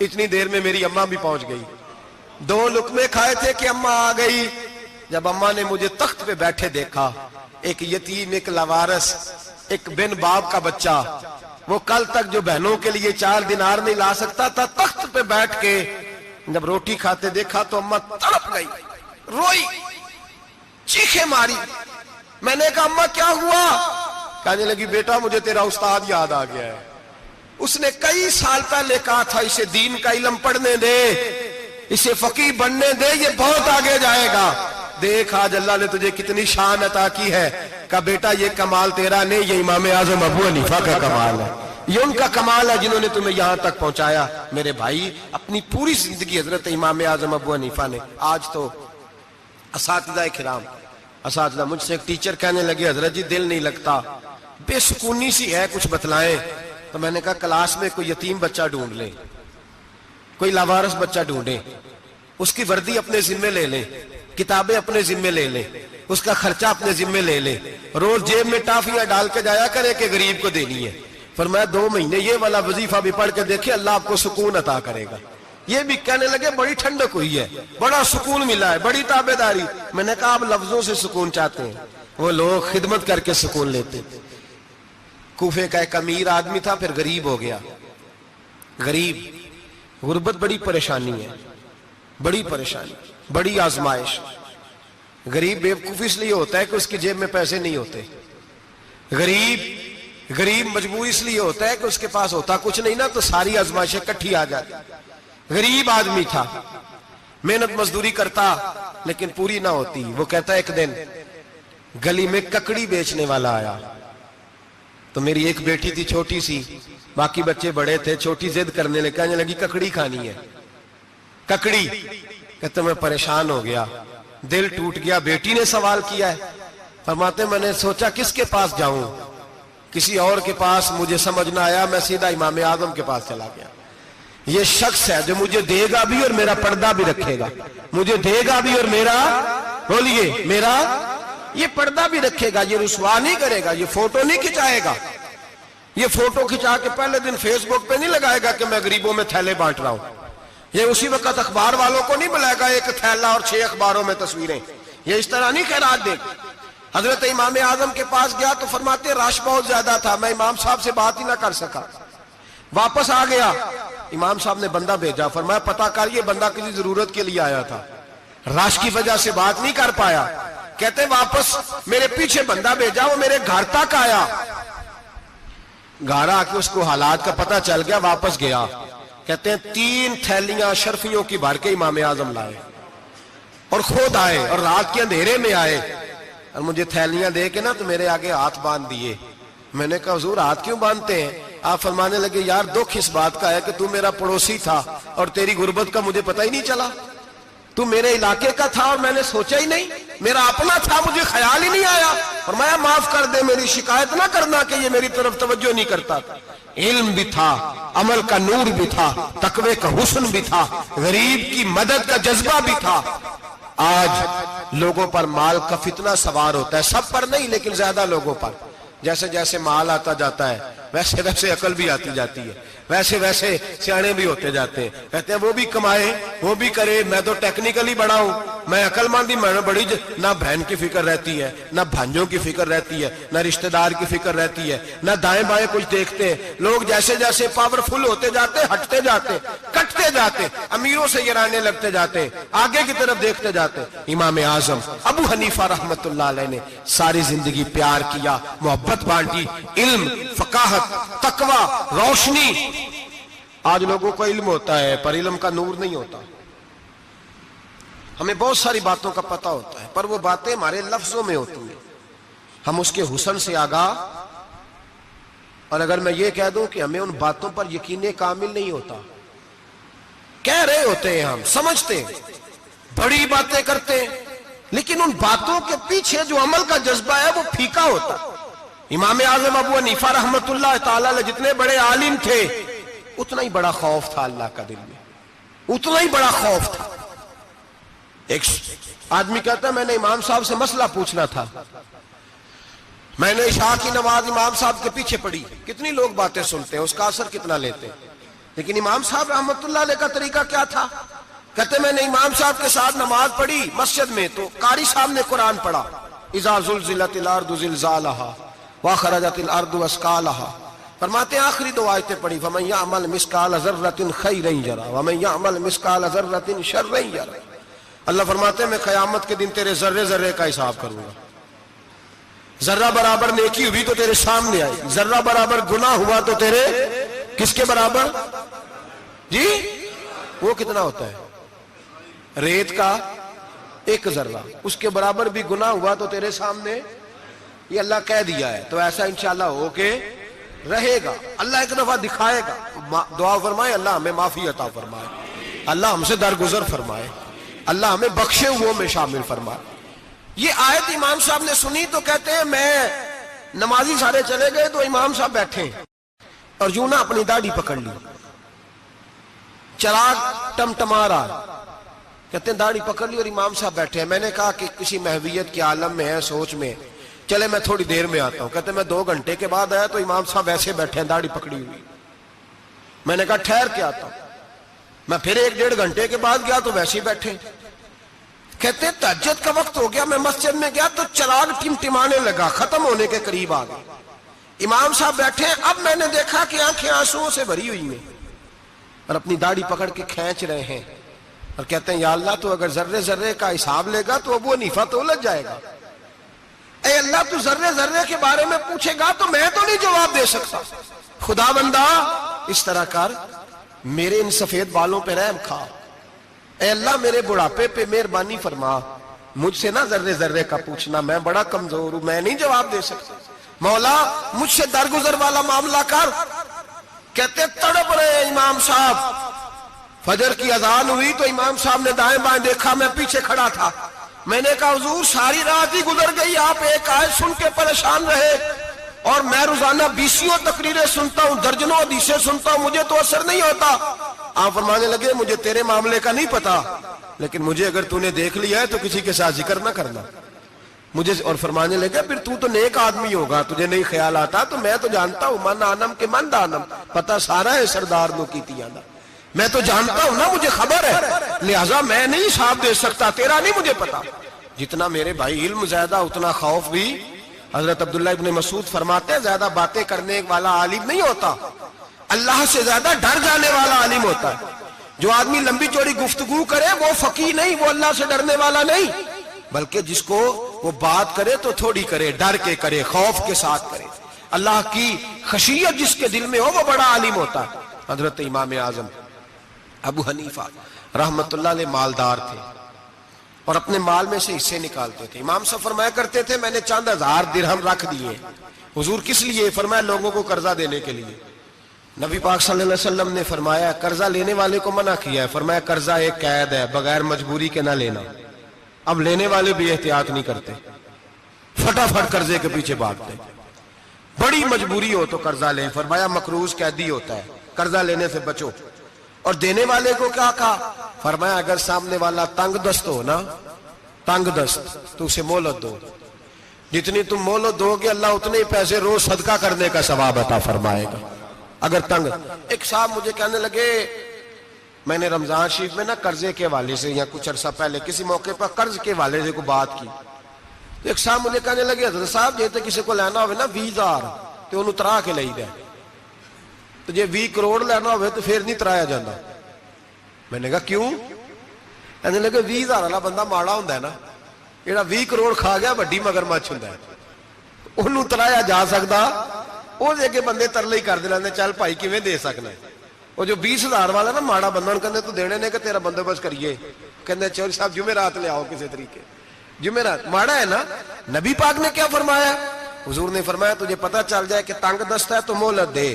اتنی دیر میں میری اماں بھی پہنچ گئی. 2 لقمے کھائے تھے کہ اماں آ گئی. جب اماں نے مجھے تخت پہ بیٹھے دیکھا، ایک یتیم، ایک لاوارث، ایک بن باپ کا بچہ، وہ کل تک جو بہنوں کے لیے 4 دینار نہیں لا سکتا تھا، تخت پہ بیٹھ کے جب روٹی کھاتے دیکھا تو اماں تڑپ گئی، روئی، چیخیں ماری. میں نے کہا اماں کیا ہوا؟ کہنے لگی بیٹا مجھے تیرا استاد یاد آ گیا ہے. اس نے کئی سال پہلے کہا تھا اسے دین کا علم پڑھنے دے، اسے فقیہ بننے دے، یہ بہت آگے جائے گا. دیکھ آج اللہ نے تجھے کتنی شان عطا کی ہے. کہا بیٹا یہ کمال تیرا نہیں، یہ امام اعظم ابو حنیفہ کا کمال ہے، یہ ان کا کمال ہے جنہوں نے تمہیں یہاں تک پہنچایا. میرے بھائی اپنی پوری زندگی حضرت امام اعظم ابو حنیفہ نے. آج تو اساتذہ کرام، اساتذہ مجھ سے ایک ٹیچر کہنے لگے حضرت جی دل نہیں لگتا، بے سکونی سی ہے، کچھ بتلائیں. تو میں نے کہا کلاس میں کوئی یتیم بچہ ڈھونڈ لیں، کوئی لاوارث بچہ ڈھونڈیں، اس کی وردی اپنے ذمے لے لیں، کتابیں اپنے ذمے لے لیں، اس کا خرچہ اپنے ذمے لے لیں، روز جیب میں ٹافیاں ڈال کے جایا کرے کہ غریب کو دینی ہے. فرمایا 2 مہینے یہ والا وظیفہ بھی پڑھ کے دیکھیں، اللہ آپ کو سکون عطا کرے گا. یہ بھی کہنے لگے بڑی ٹھنڈک ہوئی ہے، بڑا سکون ملا ہے، بڑی تابعداری. میں نے کہا آپ لفظوں سے سکون چاہتے ہیں، وہ لوگ خدمت کر کے سکون لیتے. کوفے کا ایک امیر آدمی تھا، پھر غریب ہو گیا. غریب، غربت بڑی پریشانی ہے، بڑی پریشانی، بڑی آزمائش. غریب بیوقوف اس لیے ہوتا ہے کہ اس کی جیب میں پیسے نہیں ہوتے. غریب مجبور اس لیے ہوتا ہے کہ اس کے پاس ہوتا کچھ نہیں نا، تو ساری آزمائشیں کٹھی آ جاتی. غریب آدمی تھا، محنت مزدوری کرتا لیکن پوری نہ ہوتی. وہ کہتا ایک دن گلی میں ککڑی بیچنے والا آیا. تو میری ایک بیٹی تھی چھوٹی سی، باقی بچے بڑے تھے. چھوٹی ضد کرنے لگی، کہنے لگی ککڑی کھانی ہے، ککڑی. کہتے میں پریشان ہو گیا، دل ٹوٹ گیا. بیٹی نے سوال کیا ہے. فرماتے میں نے سوچا کس کے پاس جاؤں، کسی اور کے پاس مجھے سمجھ نہ آیا، میں سیدھا امام اعظم کے پاس چلا گیا. یہ شخص ہے جو مجھے دے گا بھی اور میرا پردہ بھی رکھے گا، مجھے دے گا بھی اور میرا، بولیے، میرا یہ پردہ بھی رکھے گا، یہ رسوا نہیں کرے گا، یہ فوٹو نہیں کھچائے گا. یہ فوٹو کھچا کے پہلے دن فیس بک پہ نہیں لگائے گا کہ میں غریبوں میں تھیلے بانٹ رہا ہوں. یہ اسی وقت اخبار والوں کو نہیں بلائے گا 1 تھیلا اور 6 اخباروں میں تصویریں. یہ اس طرح نہیں خیرات دے گا. حضرت امام اعظم کے پاس گیا تو فرماتے رش بہت زیادہ تھا، میں امام صاحب سے بات ہی نہ کر سکا. واپس آ گیا، امام صاحب نے بندہ بھیجا، فرمایا پتہ کر یہ بندہ کسی ضرورت کے لیے آیا تھا، رش کی وجہ سے بات نہیں کر پایا. کہتے واپس میرے پیچھے بندہ بھیجا، وہ میرے گھر تک آیا. گھر آ کے اس کو حالات کا پتہ چل گیا، واپس گیا. کہتے ہیں 3 تھیلیاں شرفیوں کی بھر کے امام اعظم لائے اور خود آئے اور رات کے اندھیرے میں آئے اور مجھے تھیلیاں دے کے نا تو میرے آگے ہاتھ باندھ دیے. میں نے کہا حضور ہاتھ کیوں باندھتے ہیں؟ آپ فرمانے لگے یار دکھ اس بات کا ہے کہ تو میرا پڑوسی تھا اور تیری غربت کا مجھے پتہ ہی نہیں چلا. تو میرے علاقے کا تھا اور میں نے سوچا ہی نہیں، میرا اپنا تھا، مجھے خیال ہی نہیں آیا. فرمایا معاف کر دے، میری شکایت نہ کرنا کہ یہ میری طرف توجہ نہیں کرتا. علم بھی تھا، عمل کا نور بھی تھا، تقوی کا حسن بھی تھا، غریب کی مدد کا جذبہ بھی تھا. آج لوگوں پر مال کا فتنہ سوار ہوتا ہے، سب پر نہیں لیکن زیادہ لوگوں پر. جیسے جیسے مال آتا جاتا ہے ویسے ویسے عقل بھی آتی جاتی ہے، ویسے ویسے سیانے بھی ہوتے جاتے ہیں. کہتے ہیں وہ بھی کمائے، وہ بھی کرے، میں تو ٹیکنیکلی بڑا ہوں، میں عقل مندی، میں بڑی نہ بہن کی فکر رہتی ہے، نہ بھانجوں کی فکر رہتی ہے، نہ رشتہ دار کی فکر رہتی ہے، نہ دائیں بائیں کچھ دیکھتے ہیں. لوگ جیسے جیسے پاورفل ہوتے جاتے، ہٹتے جاتے، کٹتے جاتے، امیروں سے گرانے لگتے جاتے، آگے کی طرف دیکھتے جاتے. امام اعظم ابو حنیفہ رحمت اللہ علیہ نے ساری زندگی پیار کیا، محبت بانٹی، علم، فقاہت، تقوی، روشنی. آج لوگوں کو علم ہوتا ہے پر علم کا نور نہیں ہوتا. ہمیں بہت ساری باتوں کا پتہ ہوتا ہے پر وہ باتیں ہمارے لفظوں میں ہوتی ہیں، ہم اس کے حسن سے آگاہ. اور اگر میں یہ کہہ دوں کہ ہمیں ان باتوں پر یقین کامل نہیں ہوتا کہہ رہے ہوتے ہیں, ہم سمجھتے ہیں, بڑی باتیں کرتے ہیں, لیکن ان باتوں کے پیچھے جو عمل کا جذبہ ہے وہ پھیکا ہوتا. امام اعظم ابو حنیفہ رحمت اللہ تعالی علیہ جتنے بڑے عالم تھے, اتنا ہی بڑا خوف تھا اللہ کا دل میں, اتنا ہی بڑا خوف تھا. ایک آدمی کہتا ہے میں نے امام صاحب سے مسئلہ پوچھنا تھا, میں نے عشاء کی نماز امام صاحب کے پیچھے پڑھی. کتنی لوگ باتیں سنتے ہیں, اس کا اثر کتنا لیتے ہیں, لیکن امام صاحب رحمت اللہ علیہ کا طریقہ کیا تھا؟ کہتے میں نے امام صاحب کے ساتھ نماز پڑھی مسجد میں, تو قاری صاحب نے قرآن پڑھا, اذا زلزلت الارض زلزالہا واخرجت الارض اثقالہا. فرماتے ہیں آخری دو آیتیں پڑھی, فمن یعمل مثقال ذرۃ خیرا یرہ ومن یعمل مثقال ذرۃ شرا یرہ. اللہ فرماتے ہیں میں قیامت کے دن تیرے ذرے ذرے کا حساب کروں گا. ذرہ برابر نیکی ہوئی تو تیرے سامنے آئے گی, ذرہ برابر گناہ ہوا تو تیرے کس کے برابر؟ جی وہ کتنا ہوتا ہے؟ ریت کا ایک ذرہ, اس کے برابر بھی گناہ ہوا تو تیرے سامنے, یہ اللہ کہہ دیا ہے. تو ایسا انشاءاللہ ہو کے رہے گا. اللہ ایک دفعہ دکھائے گا. دعا فرمائے اللہ ہمیں معافی عطا فرمائے, اللہ ہم سے درگزر فرمائے, اللہ ہمیں بخشے ہوئے میں شامل فرمائے. یہ آیت امام صاحب نے سنی تو کہتے ہیں میں, نمازی سارے چلے گئے تو امام صاحب بیٹھے اور یوں نہ اپنی داڑھی پکڑ لی, چراغ ٹمٹما رہا, کہتے ہیں داڑھی پکڑ لی اور امام صاحب بیٹھے ہیں. میں نے کہا کہ کسی محویت کے عالم میں ہے, سوچ میں, چلے میں تھوڑی دیر میں آتا ہوں. کہتے ہیں میں 2 گھنٹے کے بعد آیا تو امام صاحب ایسے بیٹھے ہیں داڑھی پکڑی ہوئی. میں نے کہا ٹھہر کے آتا ہوں. میں پھر 1-1.5 گھنٹے کے بعد گیا تو ویسے ہی بیٹھے. کہتے تہجد کا وقت ہو گیا, میں مسجد میں گیا تو چراغ ٹمٹمانے لگا, ختم ہونے کے قریب آ گئے. امام صاحب بیٹھے, اب میں نے دیکھا کہ آنکھیں آنسوؤں سے بھری ہوئی ہیں اور اپنی داڑھی پکڑ کے کھینچ رہے ہیں اور کہتے ہیں یا اللہ تو اگر ذرے ذرے کا حساب لے گا تو ابو حنیفہ تو الجھ جائے گا. اے اللہ تو ذرے ذرے کے بارے میں پوچھے گا تو میں تو نہیں جواب دے سکتا. خدا بندہ اس طرح کر, میرے ان سفید بالوں پہ رحم کھا. اے اللہ میرے بڑھاپے پہ مہربانی فرما, مجھ سے نہ ذرے ذرے کا پوچھنا, میں بڑا کمزور ہوں, میں نہیں جواب دے سکتا. مولا مجھ سے درگزر والا معاملہ کر. کہتے تڑپ رہے امام صاحب. فجر کی اذان ہوئی تو امام صاحب نے دائیں بائیں دیکھا, میں پیچھے کھڑا تھا. میں نے کہا حضور ساری رات ہی گزر گئی, آپ ایک آیت سن کے پریشان رہے اور میں روزانہ 20 تقریریں سنتا ہوں, درجنوں حدیثیں سنتا ہوں, مجھے تو اثر نہیں ہوتا. آپ فرمانے لگے مجھے تیرے معاملے کا نہیں پتا, لیکن مجھے اگر تو نے دیکھ لیا ہے تو کسی کے ساتھ ذکر نہ کرنا مجھے. اور فرمانے لگے پھر تو نیک آدمی ہوگا, تجھے نہیں خیال آتا, تو میں تو جانتا ہوں من آنم کے من دانم, پتا سارا ہے سردار نو کی تیانا, میں تو جانتا ہوں نا, مجھے خبر ہے, لہذا میں نہیں حساب دے سکتا, تیرا نہیں مجھے پتا. جتنا میرے بھائی علم زیادہ اتنا خوف بھی. حضرت عبداللہ ابن مسعود فرماتے ہیں زیادہ باتیں کرنے والا عالم نہیں ہوتا, اللہ سے زیادہ ڈر جانے والا عالم ہوتا ہے. جو آدمی لمبی چوڑی گفتگو کرے وہ فقیہ نہیں, وہ اللہ سے ڈرنے والا نہیں, بلکہ جس کو وہ بات کرے تو تھوڑی کرے, ڈر کے کرے, خوف کے ساتھ کرے. اللہ کی خشیت جس کے دل میں ہو وہ بڑا عالم ہوتا ہے. حضرت امام اعظم ابو حنیفہ رحمت اللہ علیہ مالدار تھے اور اپنے مال میں سے حصے نکالتے تھے. امام صاحب فرمایا کرتے تھے میں نے چند ہزار درہم رکھ دیے. حضور کس لیے؟ فرمایا لوگوں کو قرضہ دینے کے لیے. نبی پاک صلی اللہ علیہ وسلم نے فرمایا قرضہ لینے والے کو منع کیا ہے, فرمایا قرضہ ایک قید ہے, بغیر مجبوری کے نہ لینا. اب لینے والے بھی احتیاط نہیں کرتے, فٹافٹ قرضے کے پیچھے بھاگتے. بڑی مجبوری ہو تو قرضہ لیں, فرمایا مقروض قیدی ہوتا ہے, قرضہ لینے سے بچو. اور دینے والے کو کیا کہا؟ فرمایا اگر سامنے والا تنگ دست ہو نا, تنگ دست, تو اسے مہلت دو. جتنی تم مہلت دو گے اللہ اتنے ہی پیسے روز صدقہ کرنے کا ثواب عطا فرمائے گا. اگر تنگ. ایک صاحب مجھے کہنے لگے میں نے رمضان شریف میں نا قرضے کے حوالے سے یا کچھ عرصہ پہلے کسی موقع پر قرض کے حوالے سے کوئی بات کی, تو ایک صاحب مجھے کہنے لگے حضرت صاحب جیتے کسی کو لینا ہوئے نا 20,000 تو انہوں ترا کے لئی دے, تو جے 20 کروڑ لینا ہوئے تو پھر نہیں ترایا جانا. میں نے کہا کیوں؟ کہنے لگے 20,000 والا بندہ ماڑا ہوندا ہے نا, جیڑا 20 کروڑ کھا گیا بڑی مگرمچھ ہوندا ہے, انہوں ترایا جا سکدا, وہ دے کے بندے ترلے ہی کر دے لیندے چل بھائی کیویں دے سکنا ہے. وہ جو 20,000 والا نا ماڑا بندہ ان کہندے تو دینے نے کہ تیرا بندوبست کریے, کہندے چوری صاحب جمعرات لے آؤ کسی طریقے. جمعرات ماڑا ہے نا. نبی پاک نے کیا فرمایا؟ حضور نے فرمایا تجھے پتہ چل جائے کہ تنگ دست ہے تو مہلت دے,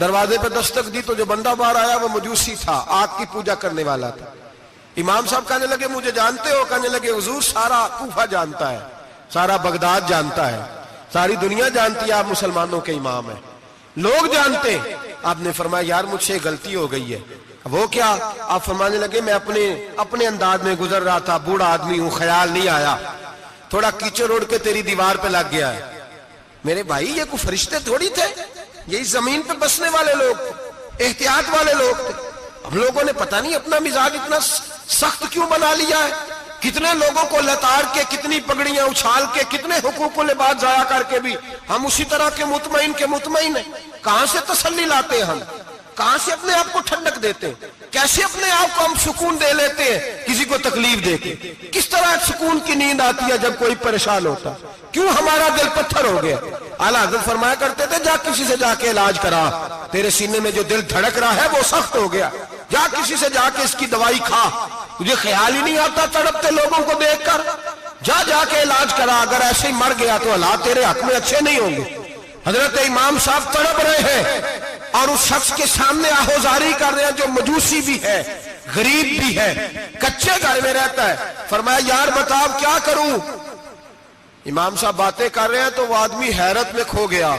دروازے پہ دستک دی تو جو بندہ باہر آیا وہ مجوسی تھا، آگ کی پوجا کرنے والا تھا۔ امام صاحب کہنے لگے مجھے جانتے ہو؟ کہنے لگے حضور سارا کوفہ جانتا ہے، سارا بغداد جانتا ہے، ساری دنیا جانتی ہے آپ مسلمانوں کے امام ہیں، لوگ جانتے ہیں۔ آپ نے فرمایا یار مجھ سے غلطی ہو گئی ہے۔ وہ کیا؟ آپ فرمانے لگے میں اپنے انداز میں گزر رہا تھا، بوڑھا آدمی ہوں، خیال نہیں آیا، تھوڑا کیچڑ اڑ کے تیری دیوار پہ لگ گیا ہے۔ میرے بھائی یہ کوئی فرشتے تھوڑی تھے، یہی زمین پہ بسنے والے لوگ تھے، احتیاط والے لوگ تھے۔ ہم لوگوں نے پتہ نہیں اپنا مزاج اتنا سخت کیوں بنا لیا ہے، کتنے لوگوں کو لتاڑ کے، کتنی پگڑیاں اچھال کے، کتنے حقوق و لباس ضائع کر کے بھی ہم اسی طرح کے مطمئن ہیں۔ کہاں سے تسلی لاتے ہیں ہم؟ کہاں سے اپنے آپ کو ٹھنڈک دیتے ہیں؟ کیسے اپنے آپ کو ہم سکون دے لیتے ہیں کسی کو تکلیف دے کے؟ کس طرح سکون کی نیند آتی ہے جب کوئی پریشان ہوتا؟ کیوں ہمارا دل پتھر ہو گیا؟ اعلیٰ حضرت فرمایا کرتے تھے جا کسی سے جا کے علاج کرا، تیرے سینے میں جو دل دھڑک رہا ہے وہ سخت ہو گیا، جا کسی سے جا کے اس کی دوائی کھا، تجھے خیال ہی نہیں آتا تڑپتے لوگوں کو دیکھ کر، جا کے علاج کرا، اگر ایسے ہی مر گیا تو حالات تیرے حق میں اچھے نہیں ہوں گے۔ حضرت امام صاحب تڑپ رہے ہیں اور اس شخص کے سامنے آہوزاری کر رہے ہیں جو مجوسی بھی ہے، غریب بھی ہے، کچے گھر میں رہتا ہے۔ فرمایا یار بتا کیا کروں؟ امام صاحب باتیں کر رہے ہیں تو وہ آدمی حیرت میں کھو گیا،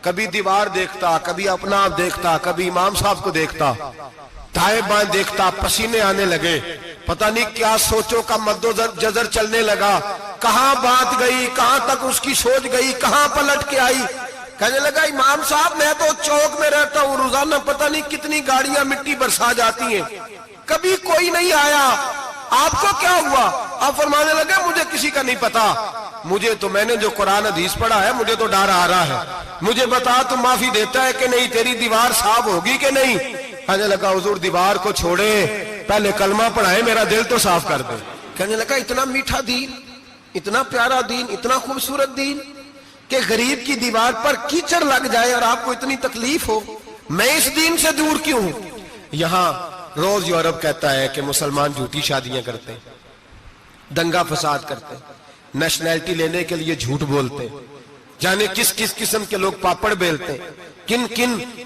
کبھی دیوار دیکھتا، کبھی اپنا آپ دیکھتا، کبھی امام صاحب کو دیکھتا، دائیں بائیں دیکھتا، پسینے آنے لگے، پتہ نہیں کیا سوچوں کا مد و جزر چلنے لگا، کہاں بات گئی، کہاں تک اس کی سوچ گئی، کہاں پلٹ کے آئی۔ کہنے لگا امام صاحب میں تو چوک میں رہتا ہوں، روزانہ پتہ نہیں کتنی گاڑیاں مٹی برسا جاتی ہیں، کبھی کوئی نہیں آیا، آپ کو کیا ہوا؟ آپ فرمانے لگے مجھے کسی کا نہیں پتا، مجھے تو میں نے جو قرآن حدیث پڑھا ہے مجھے تو ڈر آ رہا ہے، مجھے بتا تو معافی دیتا ہے کہ نہیں، تیری دیوار صاف ہوگی کہ نہیں؟ کہنے لگا حضور دیوار کو چھوڑے، پہلے کلمہ پڑھائے، میرا دل تو صاف کر دے۔ کہنے لگا اتنا میٹھا دین، اتنا پیارا دین، اتنا خوبصورت دین کہ غریب کی دیوار پر کیچڑ لگ جائے اور آپ کو اتنی تکلیف ہو، میں اس دین سے دور کیوں ہوں؟ یہاں روز یورپ کہتا ہے کہ مسلمان جھوٹی شادیاں کرتے ہیں، دنگا فساد کرتے ہیں، نیشنلٹی لینے کے لیے جھوٹ بولتے ہیں، جانے کس کس قسم کے لوگ پاپڑ بیلتے ہیں،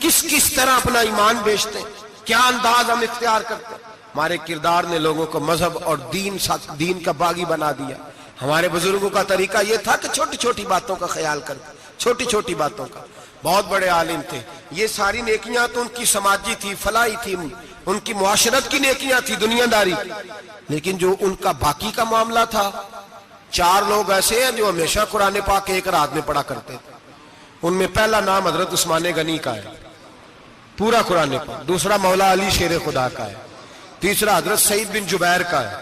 کس طرح اپنا ایمان بیچتے ہیں، کیا انداز ہم اختیار کرتے ہیں۔ ہمارے کردار نے لوگوں کو مذہب اور دین کا باغی بنا دیا۔ ہمارے بزرگوں کا طریقہ یہ تھا کہ چھوٹی چھوٹی باتوں کا خیال کرتے، چھوٹی چھوٹی باتوں کا۔ بہت بڑے عالم تھے، یہ ساری نیکیاں تو ان کی سماجی تھی، فلاحی تھی، ان کی معاشرت کی نیکیاں تھی، دنیا داری، لیکن جو ان کا باقی کا معاملہ تھا، چار لوگ ایسے ہیں جو ہمیشہ قرآن پاک ایک رات میں پڑھا کرتے تھے۔ ان میں پہلا نام حضرت عثمان غنی کا ہے، پورا قرآن پاک، دوسرا مولا علی شیر خدا کا ہے، تیسرا حضرت سعید بن جبیر کا ہے،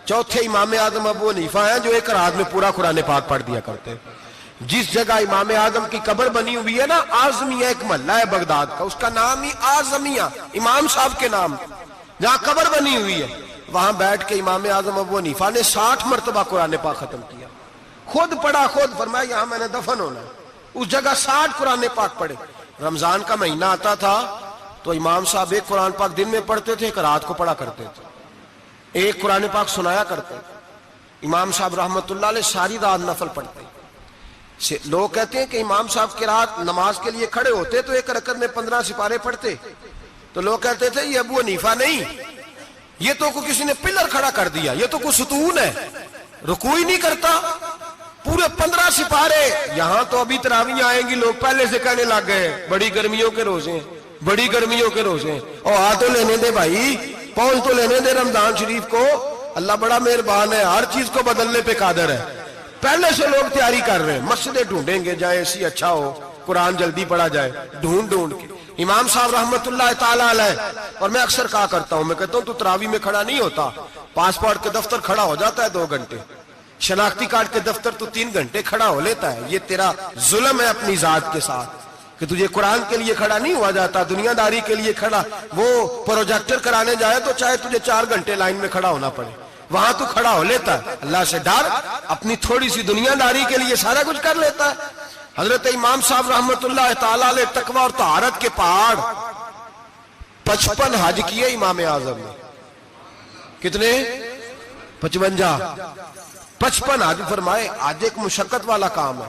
چوتھے امام اعظم ابو حنیفہ ہیں جو ایک رات میں پورا قرآن پاک پڑھ دیا کرتے ہیں۔ جس جگہ امام اعظم کی قبر بنی ہوئی ہے نا، اعظمیہ ایک محلہ ہے بغداد کا، اس کا نام ہی اعظمیہ، امام صاحب کے نام، جہاں قبر بنی ہوئی ہے، وہاں بیٹھ کے امام اعظم ابو حنیفہ نے 60 مرتبہ قرآن پاک ختم کیا، خود پڑھا، خود فرمایا یہاں میں نے دفن ہونا ہے، اس جگہ 60 قرآن پاک پڑھے۔ رمضان کا مہینہ آتا تھا تو امام صاحب ایک قرآن پاک دن میں پڑھتے تھے، ایک رات کو پڑھا کرتے تھے، ایک قرآن پاک سنایا کرتے تھے۔ امام صاحب رحمت اللہ علیہ ساری رات نفل پڑھتے۔ لوگ کہتے ہیں کہ امام صاحب کی رات نماز کے لیے کھڑے ہوتے تو ایک رکعت میں 15 سپارے پڑھتے، تو لوگ کہتے تھے یہ ابو حنیفہ نہیں، یہ تو کوئی کسی نے پلر کھڑا کر دیا، یہ تو کوئی ستون ہے، رکوع ہی نہیں کرتا، پورے 15 سپارے۔ یہاں تو ابھی تراویح آئیں گی، لوگ پہلے سے کہنے لگ گئے بڑی گرمیوں کے روزے ہیں، بڑی گرمیوں کے روزے ہیں، اور آ تو لینے دے بھائی، پہنچ تو لینے دے رمضان شریف کو، اللہ بڑا مہربان ہے، ہر چیز کو بدلنے پہ قادر ہے۔ پہلے سے لوگ تیاری کر رہے ہیں، مسجدیں ڈھونڈیں گے جائے اسی اچھا ہو، قرآن جلدی پڑھا جائے، ڈھونڈ کے۔ امام صاحب رحمت اللہ تعالیٰ علیہ، اور میں اکثر کہا کرتا ہوں، میں کہتا ہوں تو تراویح میں کھڑا نہیں ہوتا، پاسپورٹ کے دفتر کھڑا ہو جاتا ہے 2 گھنٹے، شناختی کارڈ کے دفتر تو 3 گھنٹے کھڑا ہو لیتا ہے۔ یہ تیرا ظلم ہے اپنی ذات کے ساتھ کہ تجھے قرآن کے لیے کھڑا نہیں ہوا جاتا، دنیا داری کے لیے کھڑا۔ وہ پروجیکٹر کرانے جائے تو چاہے تجھے 4 گھنٹے لائن میں کھڑا ہونا پڑے، وہاں تو کھڑا ہو لیتا ہے۔ اللہ سے ڈر، اپنی تھوڑی سی دنیا داری کے لیے سارا کچھ کر لیتا ہے۔ حضرت امام صاحب رحمت اللہ تعالیٰ علیہ تقویٰ اور طہارت کے پہاڑ 55 حج کیے امام اعظم نے۔ کتنے؟ 55 حج فرمائے۔ حج ایک مشقت والا کام ہے،